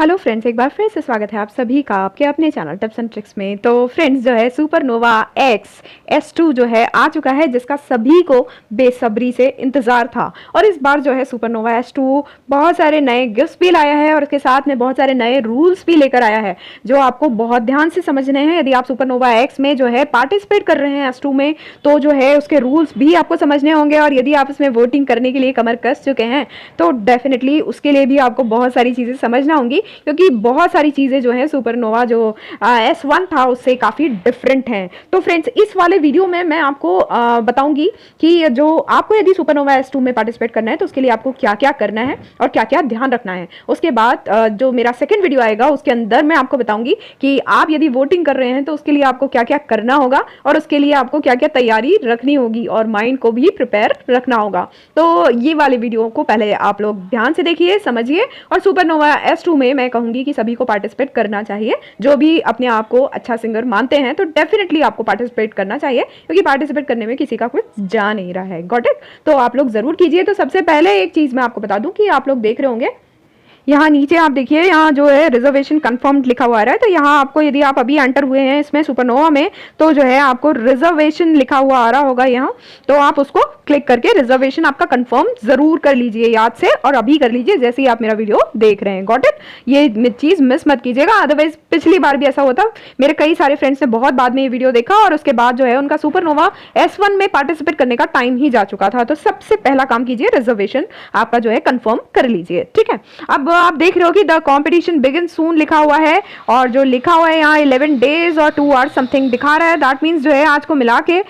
Hello friends, एक बार फिर से स्वागत है आप सभी का आपके अपने चैनल टिप्स एंड ट्रिक्स में। तो फ्रेंड्स, जो है सुपरनोवा एक्स S2 जो है आ चुका है, जिसका सभी को बेसब्री से इंतज़ार था। और इस बार जो है सुपरनोवा S2 बहुत सारे नए गिफ्ट्स भी लाया है और उसके साथ में बहुत सारे नए रूल्स भी लेकर आया है, जो आपको बहुत ध्यान से समझने हैं। यदि आप सुपरनोवा एक्स में जो है पार्टिसिपेट कर रहे हैं S2 में, तो जो है उसके रूल्स भी आपको समझने होंगे। और यदि आप इसमें वोटिंग करने के लिए कमर कस चुके हैं, तो डेफिनेटली उसके लिए भी आपको बहुत सारी चीज़ें समझना होंगी, क्योंकि बहुत सारी चीज़ें जो है सुपरनोवा जो S1 था उससे काफ़ी डिफरेंट हैं। तो फ्रेंड्स, इस वाले वीडियो में मैं आपको बताऊंगी कि जो आपको यदि सुपरनोवा S2 में पार्टिसिपेट करना है तो उसके लिए आपको क्या क्या करना है और क्या क्या ध्यान रखना है। उसके बाद जो मेरा सेकंड वीडियो आएगा उसके अंदर मैं आपको बताऊंगी कि आप यदि वोटिंग कर रहे हैं तो उसके लिए आपको क्या क्या करना होगा और उसके लिए आपको क्या क्या तैयारी रखनी होगी और माइंड को भी प्रिपेयर रखना होगा। तो ये वाले वीडियो को पहले आप लोग ध्यान से देखिए, समझिए। और सुपरनोवा S2 में मैं कहूंगी कि सभी को पार्टिसिपेट करना चाहिए। जो भी अपने आप को अच्छा सिंगर मानते हैं तो डेफिनेटली आपको पार्टिसिपेट करना चाहिए, क्योंकि पार्टिसिपेट करने में किसी का कुछ जा नहीं रहा है। Got it? तो आप लोग जरूर कीजिए। तो सबसे पहले एक चीज मैं आपको बता दूं कि आप लोग देख रहे होंगे यहाँ नीचे, आप देखिए यहाँ जो है रिजर्वेशन कंफर्म्ड लिखा हुआ आ रहा है। तो यहाँ आपको, यदि आप अभी एंटर हुए हैं इसमें सुपरनोवा में, तो जो है आपको रिजर्वेशन लिखा हुआ आ रहा होगा यहाँ। तो आप उसको क्लिक करके रिजर्वेशन आपका कंफर्म जरूर कर लीजिए याद से, और अभी कर लीजिए जैसे ही आप मेरा वीडियो देख रहे हैं। Got it? ये चीज मिस मत कीजिएगा, अदरवाइज पिछली बार भी ऐसा होता। मेरे कई सारे फ्रेंड्स ने बहुत बाद में ये वीडियो देखा और उसके बाद जो है उनका सुपरनोवा S1 में पार्टिसिपेट करने का टाइम ही जा चुका था। तो सबसे पहला काम कीजिए, रिजर्वेशन आपका जो है कंफर्म कर लीजिए। ठीक है, अब आप देख रहे हो कि द कंपटीशन बिगिन सून लिखा हुआ है, और जो लिखा हुआ है यहाँ 11 डेज और 2 आवर्स समथिंग दिखा रहा है। दैट मीन्स जो है आज को मिला के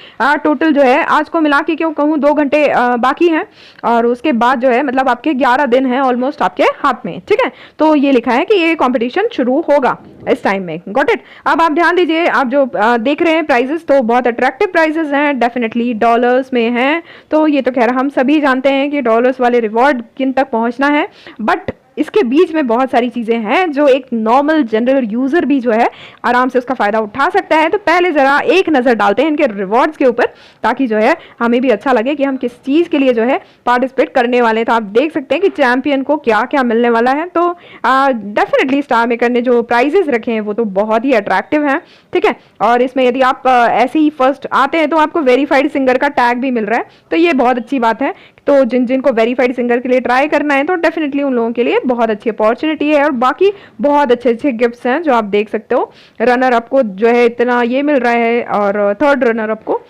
टोटल जो है, आज को मिला के क्यों कहूँ, 2 घंटे बाकी हैं, और उसके बाद जो है मतलब आपके 11 दिन हैं ऑलमोस्ट आपके हाथ में। ठीक है, तो ये लिखा है कि ये कंपटीशन शुरू होगा इस टाइम में। Got it? अब आप ध्यान दीजिए, आप जो देख रहे हैं प्राइजेस, तो बहुत अट्रैक्टिव प्राइजेस हैं, डेफिनेटली डॉलर्स में हैं। तो ये तो खैर हम सभी जानते हैं कि डॉलर्स वाले रिवॉर्ड किन तक पहुंचना है, बट इसके बीच में बहुत सारी चीज़ें हैं जो एक नॉर्मल जनरल यूज़र भी जो है आराम से उसका फ़ायदा उठा सकता है। तो पहले ज़रा एक नज़र डालते हैं इनके रिवॉर्ड्स के ऊपर, ताकि जो है हमें भी अच्छा लगे कि हम किस चीज़ के लिए जो है पार्टिसिपेट करने वाले हैं। तो आप देख सकते हैं कि चैम्पियन को क्या क्या मिलने वाला है। तो डेफिनेटली स्टार मेकर ने जो प्राइजेस रखे हैं वो तो बहुत ही अट्रैक्टिव हैं। ठीक है, और इसमें यदि आप ऐसे ही फर्स्ट आते हैं तो आपको वेरीफाइड सिंगर का टैग भी मिल रहा है, तो ये बहुत अच्छी बात है। तो जिन को वेरीफाइड सिंगर के लिए ट्राई करना है तो डेफिनेटली उन लोगों के लिए बहुत अच्छी अपॉर्चुनिटी है। और बाकी बहुत अच्छे अच्छे गिफ्ट्स हैं जो आप देख सकते हो। रनर अप को जो है इतना ये मिल रहा है, और थर्ड रनर अप को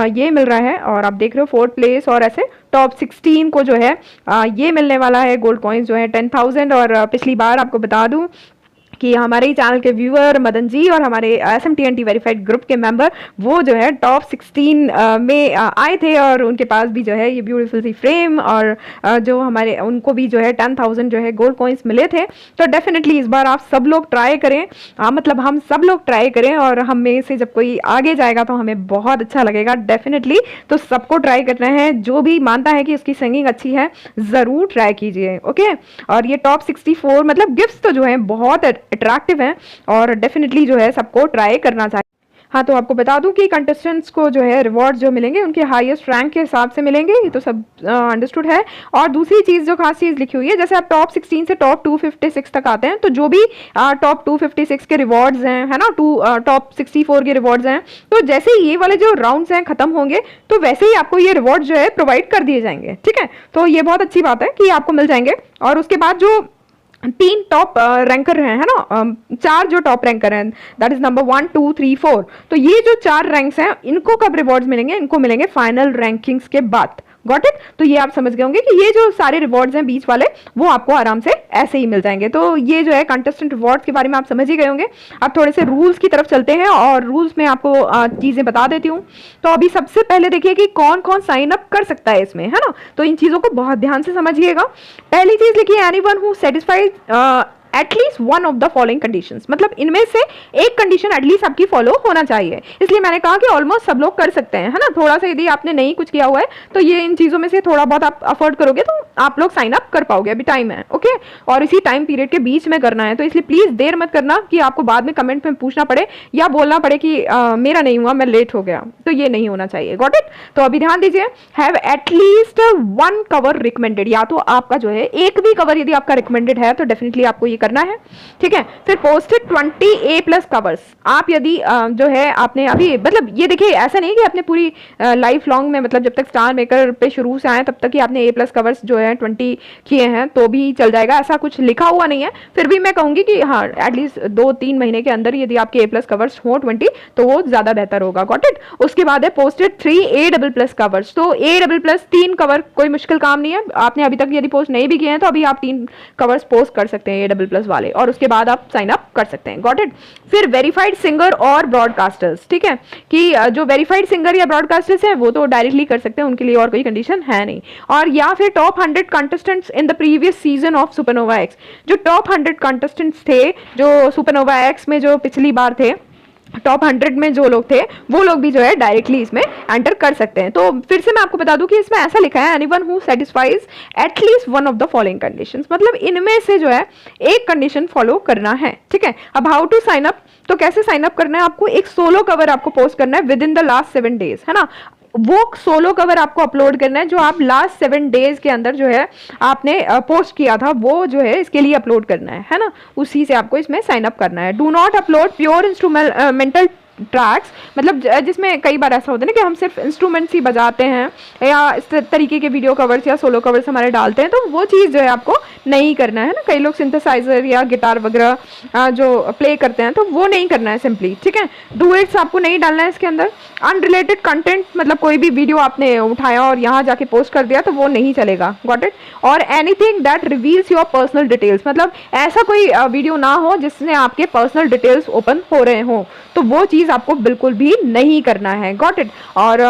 ये मिल रहा है, और आप देख रहे हो 4th प्लेस, और ऐसे टॉप 16 को जो है ये मिलने वाला है गोल्ड कॉइन्स जो है 10,000। और पिछली बार आपको बता दूं कि हमारे चैनल के व्यूअर मदन जी और हमारे SMTNT वेरीफाइड ग्रुप के मेंबर वो जो है टॉप 16 में आए थे, और उनके पास भी जो है ये ब्यूटीफुल सी फ्रेम, और जो हमारे उनको भी जो है 10,000 जो है गोल्ड कॉइन्स मिले थे। तो डेफिनेटली इस बार आप सब लोग ट्राई करें, मतलब हम सब लोग ट्राई करें, और हम में से जब कोई आगे जाएगा तो हमें बहुत अच्छा लगेगा डेफिनेटली। तो सबको ट्राई करना है, जो भी मानता है कि उसकी सिंगिंग अच्छी है ज़रूर ट्राई कीजिए। ओके, और ये टॉप 64 मतलब गिफ्ट्स तो जो है बहुत अट्रैक्टिव है, और डेफिनेटली जो है सबको ट्राई करना चाहिए। हाँ, तो आपको बता दूं कि कंटेस्टेंट्स को जो है रिवॉर्ड जो मिलेंगे उनके हाईएस्ट रैंक के हिसाब से मिलेंगे, ये तो सब अंडरस्टूड है। और दूसरी चीज़ जो खास चीज़ लिखी हुई है, जैसे आप टॉप 16 से टॉप 256 तक आते हैं, तो जो भी टॉप 256 के रिवॉर्ड्स हैं, है ना, टॉप 64 के रिवॉर्ड्स हैं, तो जैसे ही ये वाले जो राउंड्स हैं खत्म होंगे तो वैसे ही आपको ये रिवॉर्ड जो है प्रोवाइड कर दिए जाएंगे। ठीक है, तो ये बहुत अच्छी बात है कि आपको मिल जाएंगे। और उसके बाद जो 3 टॉप रैंकर हैं, है ना, 4 जो टॉप रैंकर हैं, दैट इज नंबर 1 2 3 4, तो ये जो 4 रैंक्स हैं इनको कब रिवॉर्ड्स मिलेंगे? इनको मिलेंगे फाइनल रैंकिंग्स के बाद। Got it? तो ये आप समझ गए होंगे कि ये जो सारे रिवॉर्ड्स हैं बीच वाले, वो आपको आराम से ऐसे ही मिल जाएंगे। तो ये जो है कंटेस्टेंट रिवॉर्ड्स के बारे में आप समझ ही गए होंगे। अब थोड़े से रूल्स की तरफ चलते हैं, और रूल्स में आपको चीज़ें बता देती हूँ। तो अभी सबसे पहले देखिए कि कौन कौन साइन अप कर सकता है इसमें, है ना। तो इन चीज़ों को बहुत ध्यान से समझिएगा। पहली चीज़ लिखिए, anyone who satisfied at least one of the following conditions, मतलब इनमें से एक कंडीशन एटलीस्ट आपकी फॉलो होना चाहिए। इसलिए मैंने कहा कि ऑलमोस्ट सब लोग कर सकते हैं, है ना। थोड़ा सा यदि आपने नहीं कुछ किया हुआ है तो ये इन चीज़ों में से थोड़ा बहुत आप अफोर्ड करोगे तो आप लोग साइन अप कर पाओगे, अभी टाइम है। ओके, और इसी टाइम पीरियड के बीच में करना है, तो इसलिए प्लीज़ देर मत करना कि आपको बाद में कमेंट में पूछना पड़े या बोलना पड़े कि मेरा नहीं हुआ, मैं लेट हो गया। तो ये नहीं होना चाहिए। Got it? तो अभी ध्यान दीजिए, हैव एटलीस्ट 1 कवर रिकमेंडेड, या तो आपका जो है एक भी कवर यदि आपका रिकमेंडेड है तो डेफिनेटली आपको ये करना है, ठीक है। फिर पोस्टेड 20A+ कवर्स। आप यदि जो है आपने अभी मतलब ये देखिए ऐसा नहीं कि आपने पूरी लाइफ लॉन्ग में मतलब जब तक स्टार मेकर पे शुरू से आए तब तक ही आपने A+ कवर्स जो है 20 किए हैं तो भी चल जाएगा, ऐसा कुछ लिखा हुआ नहीं है। फिर भी मैं कहूँगी कि हाँ एटलीस्ट 2-3 महीने के अंदर यदि आपके A+ कवर्स हो 20 तो वो ज़्यादा बेहतर होगा, गॉट इट। उसके बाद है पोस्टेड 3A++ कवर्स। तो A++ 3 कवर कोई मुश्किल काम नहीं है, आपने अभी तक यदि पोस्ट नहीं भी किए हैं तो अभी आप 3 कवर्स पोस्ट कर सकते हैं A++ वाले, और उसके बाद आप साइन अप कर सकते हैं, गॉट इट। फिर वेरीफाइड सिंगर और ब्रॉडकास्टर्स, ठीक है, कि जो वेरीफाइड सिंगर या ब्रॉडकास्टर्स है वो तो डायरेक्टली कर सकते हैं, उनके लिए और कोई कंडीशन है नहीं। और या फिर top 100 contestants in the previous season of supernova x. जो टॉप 100 कंटेस्टेंट्स थे जो सुपरनोवा एक्स में जो पिछली बार थे, टॉप 100 में जो लोग थे वो लोग भी जो है डायरेक्टली इसमें एंटर कर सकते हैं। तो फिर से मैं आपको बता दूं कि इसमें ऐसा लिखा है anyone who satisfies at least one of the following conditions, मतलब इनमें से जो है एक कंडीशन फॉलो करना है, ठीक है। अब हाउ टू साइन अप, तो कैसे साइन अप करना है, आपको एक सोलो कवर आपको पोस्ट करना है with in the last 7 days, है ना। वो सोलो कवर आपको अपलोड करना है जो आप लास्ट 7 डेज के अंदर जो है आपने पोस्ट किया था, वो जो है इसके लिए अपलोड करना है ना, उसी से आपको इसमें साइन अप करना है। Do not upload pure instrumental tracks, मतलब जिसमें कई बार ऐसा होता है ना कि हम सिर्फ इंस्ट्रूमेंट्स ही बजाते हैं या इस तरीके के वीडियो कवर्स या सोलो कवर्स हमारे डालते हैं, तो वो चीज़ जो है आपको नहीं करना है ना। कई लोग सिंथेसाइजर या गिटार वगैरह जो प्ले करते हैं तो वो नहीं करना है सिंपली, ठीक है। डुएट्स आपको नहीं डालना है इसके अंदर। अनरिलेटेड कंटेंट, मतलब कोई भी वीडियो आपने उठाया और यहाँ जाके पोस्ट कर दिया तो वो नहीं चलेगा, गॉट इट। और anything that reveals your personal details, मतलब ऐसा कोई वीडियो ना हो जिसमें आपके पर्सनल डिटेल्स ओपन हो रहे हों, तो वो चीज़ आपको बिल्कुल भी नहीं करना है, गॉट इट। और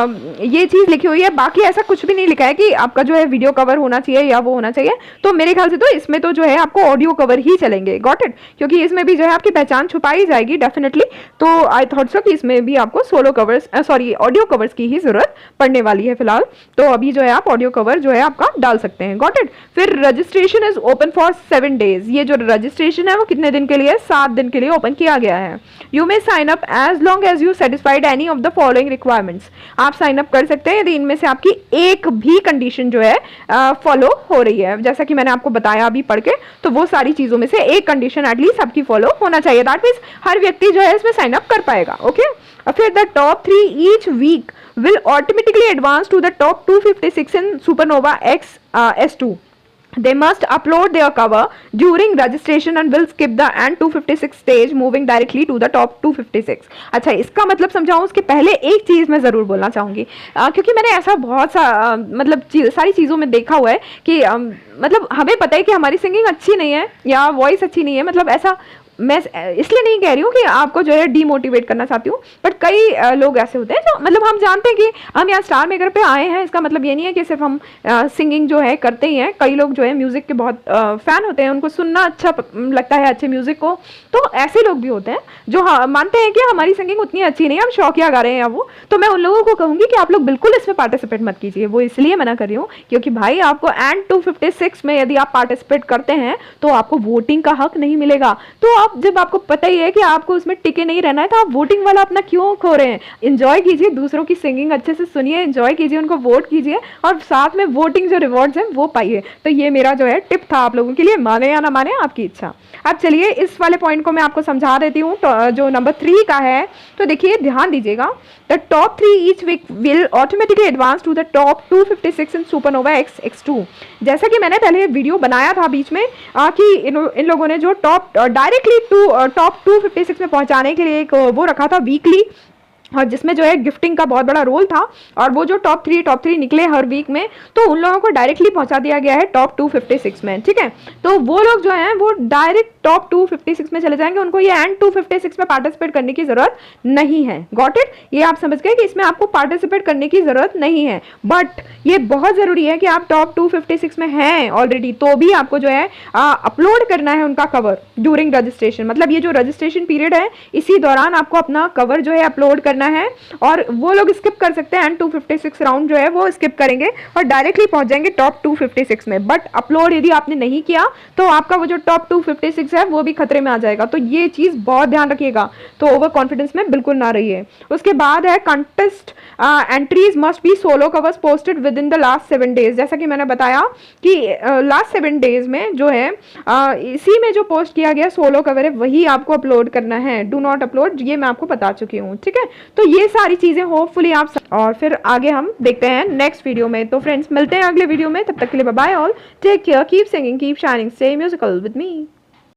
ये चीज़ लिखी हुई है, बाकी ऐसा कुछ भी नहीं लिखा है कि आपका जो है वीडियो कवर होना चाहिए या वो होना चाहिए। तो मेरे ख्याल से तो इसमें तो जो है आपको ऑडियो कवर ही चलेंगे, गॉट इट, क्योंकि इसमें भी जो है आपकी पहचान छुपाई जाएगी डेफिनेटली। तो आई थॉट सो कि इसमें भी आपको सोलो कवर्स ऑडियो कवर्स की ही जरूरत पड़ने वाली है फिलहाल। तो अभी जो है आप ऑडियो कवर जो है आपका डाल सकते हैं, गॉट इट। फिर registration is open for 7 days. ये जो रजिस्ट्रेशन है वो कितने दिन के लिए, 7 दिन के लिए ओपन किया गया है। You may sign up as long as you satisfied any of the following requirements. आप साइन अप कर सकते हैं यदि इनमें से आपकी एक भी कंडीशन जो है फॉलो हो रही है। जैसा कि मैंने आपको बताया अभी पढ़ के, तो वो सारी चीजों में से एक कंडीशन एटलीस्ट आपकी फॉलो होना चाहिए। दैट मीन्स हर व्यक्ति जो है इसमें साइन अप कर पाएगा, ओके। फिर the top 3 each week will automatically advance to the top 256 in Supernova X S2. They must upload their cover during registration and will skip the end 256 stage, moving directly to the top 256. अच्छा, इसका मतलब समझाऊं उसके पहले एक चीज़ मैं ज़रूर बोलना चाहूँगी, क्योंकि मैंने ऐसा बहुत सा मतलब सारी चीज़ों में देखा हुआ है कि मतलब हमें पता है कि हमारी सिंगिंग अच्छी नहीं है या वॉइस अच्छी नहीं है, मतलब ऐसा मैं इसलिए नहीं कह रही हूँ कि आपको जो है डीमोटिवेट करना चाहती हूँ, बट कई लोग ऐसे होते हैं जो मतलब हम जानते हैं कि हम यहाँ स्टार मेकर पे आए हैं, इसका मतलब ये नहीं है कि सिर्फ हम सिंगिंग जो है करते ही हैं। कई लोग जो है म्यूज़िक के बहुत फ़ैन होते हैं, उनको सुनना अच्छा लगता है अच्छे म्यूज़िक को, तो ऐसे लोग भी होते हैं जो मानते हैं कि हमारी सिंगिंग उतनी अच्छी नहीं है, हम शौकिया गा रहे हैं या वो। तो मैं उन लोगों को कहूँगी कि आप लोग बिल्कुल इसमें पार्टिसिपेट मत कीजिए। वो इसलिए मना कर रही हूँ क्योंकि भाई आपको एंड 256 में यदि आप पार्टिसिपेट करते हैं तो आपको वोटिंग का हक नहीं मिलेगा। तो जब आपको पता ही है कि आपको उसमें टिके नहीं रहना है तो आप वोटिंग वाला अपना क्यों खो रहे हैं। एंजॉय कीजिए, दूसरों की सिंगिंग अच्छे से सुनिए, एंजॉय कीजिए, उनको वोट कीजिए और साथ में वोटिंग जो रिवॉर्ड्स हैं वो पाइए। तो ये मेरा जो है टिप था आप लोगों के लिए, माने या ना माने आपकी इच्छा। अब चलिए इस वाले पॉइंट को मैं आपको समझा देती हूँ, तो जो नंबर 3 का है, तो देखिए ध्यान दीजिएगा। The top 3 each week will automatically advance to the top 256 in supernova X X2। जैसा कि मैंने पहले वीडियो बनाया था बीच में कि इन लोगों ने जो डायरेक्टली टॉप 256 में पहुंचाने के लिए एक वो रखा था वीकली, और जिसमें जो है गिफ्टिंग का बहुत बड़ा रोल था, और वो जो टॉप 3 निकले हर वीक में, तो उन लोगों को डायरेक्टली पहुंचा दिया गया है टॉप 256 में, ठीक है। तो वो लोग जो हैं वो डायरेक्ट टॉप 256 में चले जाएंगे, उनको ये एंड 256 में पार्टिसिपेट करने की जरूरत नहीं है, गॉट इट। ये आप समझ गए कि इसमें आपको पार्टिसिपेट करने की जरूरत नहीं है, बट ये बहुत जरूरी है कि आप टॉप 256 में हैं ऑलरेडी तो भी आपको जो है अपलोड करना है उनका कवर ड्यूरिंग रजिस्ट्रेशन। मतलब ये जो रजिस्ट्रेशन पीरियड है इसी दौरान आपको अपना कवर जो है अपलोड करना करना है और वो लोग स्किप कर सकते हैं एंड 256 राउंड जो है वो स्किप करेंगे और डायरेक्टली पहुंच जाएंगे टॉप 256 में। बट अपलोड यदि आपने नहीं किया तो आपका वो जो टॉप 256 है वो भी खतरे में आ जाएगा, तो ये चीज़ बहुत ध्यान रखिएगा। तो ओवर कॉन्फिडेंस में बिल्कुल ना रहिए। उसके बाद है contest entries must be solo covers posted with in the last 7 days. जैसा कि मैंने बताया कि लास्ट 7 डेज में जो है इसी में जो पोस्ट किया गया सोलो कवर है वही आपको अपलोड करना है, डू नॉट अपलोड, ये मैं आपको बता चुकी हूँ। ठीक है, तो ये सारी चीज़ें होपफुली आप और फिर आगे हम देखते हैं नेक्स्ट वीडियो में। तो फ्रेंड्स मिलते हैं अगले वीडियो में, तब तक के लिए bye bye all, take care, keep singing, keep shining, stay musical with me.